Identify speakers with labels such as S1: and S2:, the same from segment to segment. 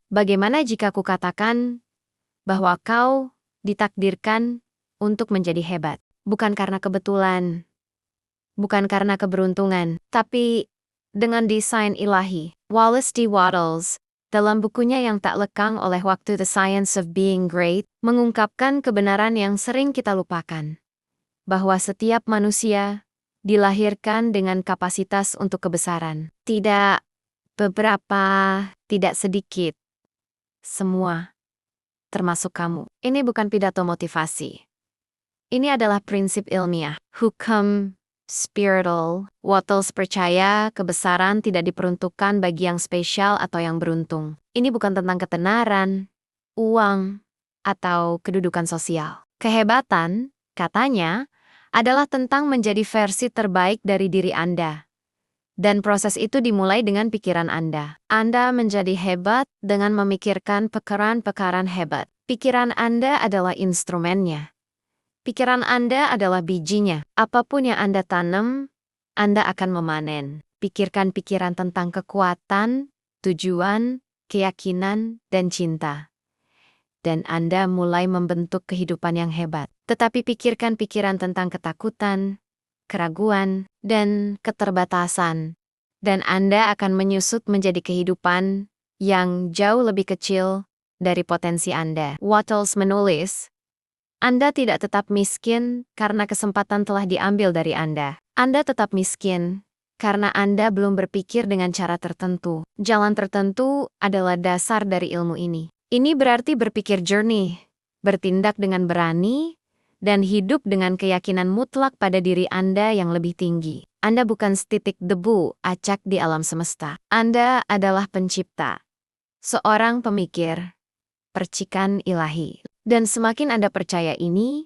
S1: Bagaimana jika kukatakan bahwa kau ditakdirkan untuk menjadi hebat? Bukan karena kebetulan, bukan karena keberuntungan, tapi dengan desain ilahi. Wallace D. Wattles, dalam bukunya yang tak lekang oleh waktu The Science of Being Great, mengungkapkan kebenaran yang sering kita lupakan. Bahwa setiap manusia dilahirkan dengan kapasitas untuk kebesaran. Tidak beberapa, tidak sedikit. Semua, termasuk kamu. Ini bukan pidato motivasi. Ini adalah prinsip ilmiah. Hukum spiritual. Wattles percaya kebesaran tidak diperuntukkan bagi yang spesial atau yang beruntung. Ini bukan tentang ketenaran, uang, atau kedudukan sosial. Kehebatan, katanya, adalah tentang menjadi versi terbaik dari diri Anda. Dan proses itu dimulai dengan pikiran Anda. Anda menjadi hebat dengan memikirkan pekerjaan-pekerjaan hebat. Pikiran Anda adalah instrumennya. Pikiran Anda adalah bijinya. Apapun yang Anda tanam, Anda akan memanen. Pikirkan pikiran tentang kekuatan, tujuan, keyakinan, dan cinta. Dan Anda mulai membentuk kehidupan yang hebat. Tetapi pikirkan pikiran tentang ketakutan, keraguan, dan keterbatasan. Dan Anda akan menyusut menjadi kehidupan yang jauh lebih kecil dari potensi Anda. Wattles menulis, Anda tidak tetap miskin karena kesempatan telah diambil dari Anda. Anda tetap miskin karena Anda belum berpikir dengan cara tertentu. Jalan tertentu adalah dasar dari ilmu ini. Ini berarti berpikir jernih, bertindak dengan berani, dan hidup dengan keyakinan mutlak pada diri Anda yang lebih tinggi. Anda bukan setitik debu acak di alam semesta. Anda adalah pencipta. Seorang pemikir, percikan ilahi. Dan semakin Anda percaya ini,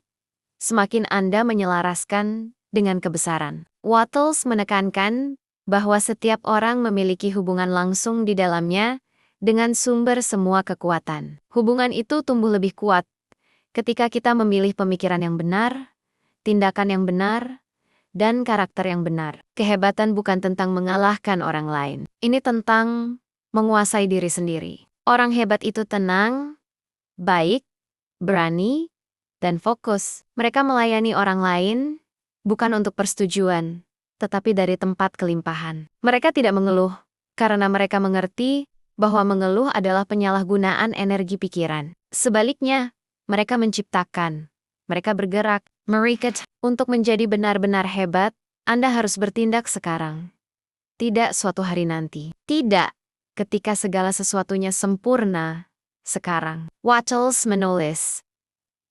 S1: semakin Anda menyelaraskan dengan kebesaran. Wattles menekankan bahwa setiap orang memiliki hubungan langsung di dalamnya dengan sumber semua kekuatan. Hubungan itu tumbuh lebih kuat ketika kita memilih pemikiran yang benar, tindakan yang benar, dan karakter yang benar. Kehebatan bukan tentang mengalahkan orang lain. Ini tentang menguasai diri sendiri. Orang hebat itu tenang, baik, berani, dan fokus. Mereka melayani orang lain, bukan untuk persetujuan, tetapi dari tempat kelimpahan. Mereka tidak mengeluh, karena mereka mengerti bahwa mengeluh adalah penyalahgunaan energi pikiran. Sebaliknya, mereka menciptakan. Mereka bergerak. Untuk menjadi benar-benar hebat, Anda harus bertindak sekarang. Tidak suatu hari nanti. Tidak ketika segala sesuatunya sempurna. Sekarang. Wattles menulis,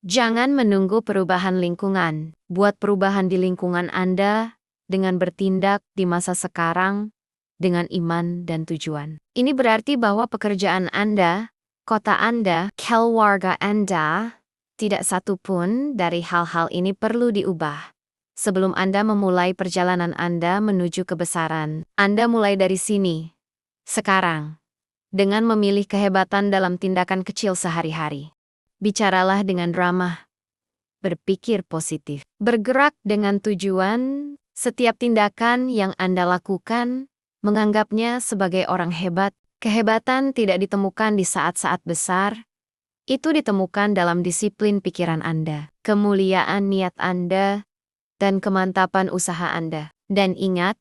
S1: jangan menunggu perubahan lingkungan. Buat perubahan di lingkungan Anda dengan bertindak di masa sekarang dengan iman dan tujuan. Ini berarti bahwa pekerjaan Anda, kota Anda, keluarga Anda, tidak satu pun dari hal-hal ini perlu diubah. Sebelum Anda memulai perjalanan Anda menuju kebesaran, Anda mulai dari sini, sekarang. Dengan memilih kehebatan dalam tindakan kecil sehari-hari. Bicaralah dengan ramah. Berpikir positif. Bergerak dengan tujuan. Setiap tindakan yang Anda lakukan, menganggapnya sebagai orang hebat. Kehebatan tidak ditemukan di saat-saat besar. Itu ditemukan dalam disiplin pikiran Anda, kemuliaan niat Anda, dan kemantapan usaha Anda. Dan ingat,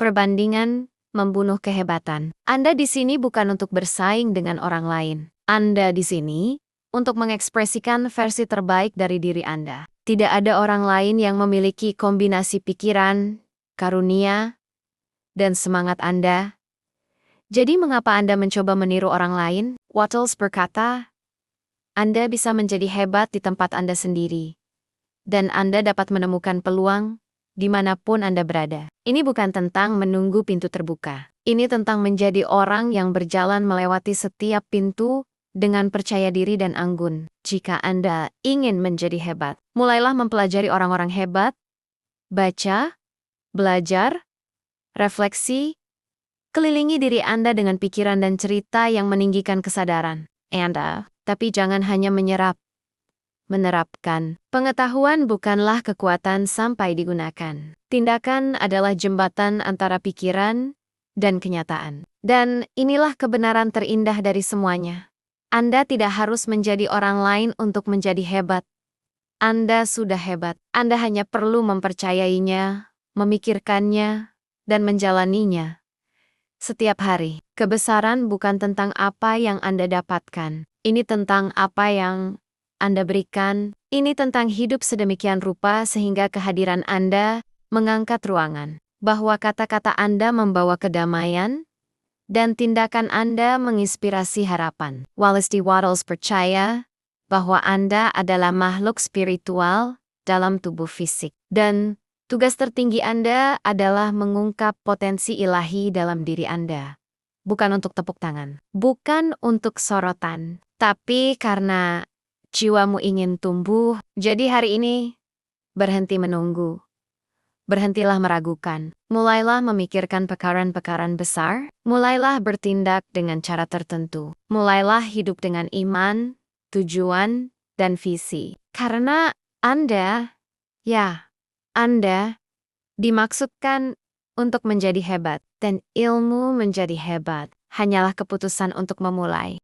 S1: perbandingan membunuh kehebatan. Anda di sini bukan untuk bersaing dengan orang lain. Anda di sini untuk mengekspresikan versi terbaik dari diri Anda. Tidak ada orang lain yang memiliki kombinasi pikiran, karunia, dan semangat Anda. Jadi mengapa Anda mencoba meniru orang lain? Wattles berkata, Anda bisa menjadi hebat di tempat Anda sendiri. Dan Anda dapat menemukan peluang dimanapun Anda berada. Ini bukan tentang menunggu pintu terbuka. Ini tentang menjadi orang yang berjalan melewati setiap pintu dengan percaya diri dan anggun. Jika Anda ingin menjadi hebat, mulailah mempelajari orang-orang hebat, baca, belajar, refleksi, kelilingi diri Anda dengan pikiran dan cerita yang meninggikan kesadaran Anda, tapi jangan hanya menerapkan. Pengetahuan bukanlah kekuatan sampai digunakan. Tindakan adalah jembatan antara pikiran dan kenyataan. Dan inilah kebenaran terindah dari semuanya. Anda tidak harus menjadi orang lain untuk menjadi hebat. Anda sudah hebat. Anda hanya perlu mempercayainya, memikirkannya, dan menjalaninya. Setiap hari, kebesaran bukan tentang apa yang Anda dapatkan. Ini tentang apa yang Anda berikan. Ini tentang hidup sedemikian rupa sehingga kehadiran Anda mengangkat ruangan. Bahwa kata-kata Anda membawa kedamaian, dan tindakan Anda menginspirasi harapan. Wallace D. Wattles percaya bahwa Anda adalah makhluk spiritual dalam tubuh fisik. Dan tugas tertinggi Anda adalah mengungkap potensi ilahi dalam diri Anda. Bukan untuk tepuk tangan. Bukan untuk sorotan. Tapi karena jiwamu ingin tumbuh. Jadi hari ini, berhenti menunggu. Berhentilah meragukan. Mulailah memikirkan pekaran-pekaran besar. Mulailah bertindak dengan cara tertentu. Mulailah hidup dengan iman, tujuan, dan visi. Karena Anda dimaksudkan untuk menjadi hebat. Dan ilmu menjadi hebat. Hanyalah keputusan untuk memulai.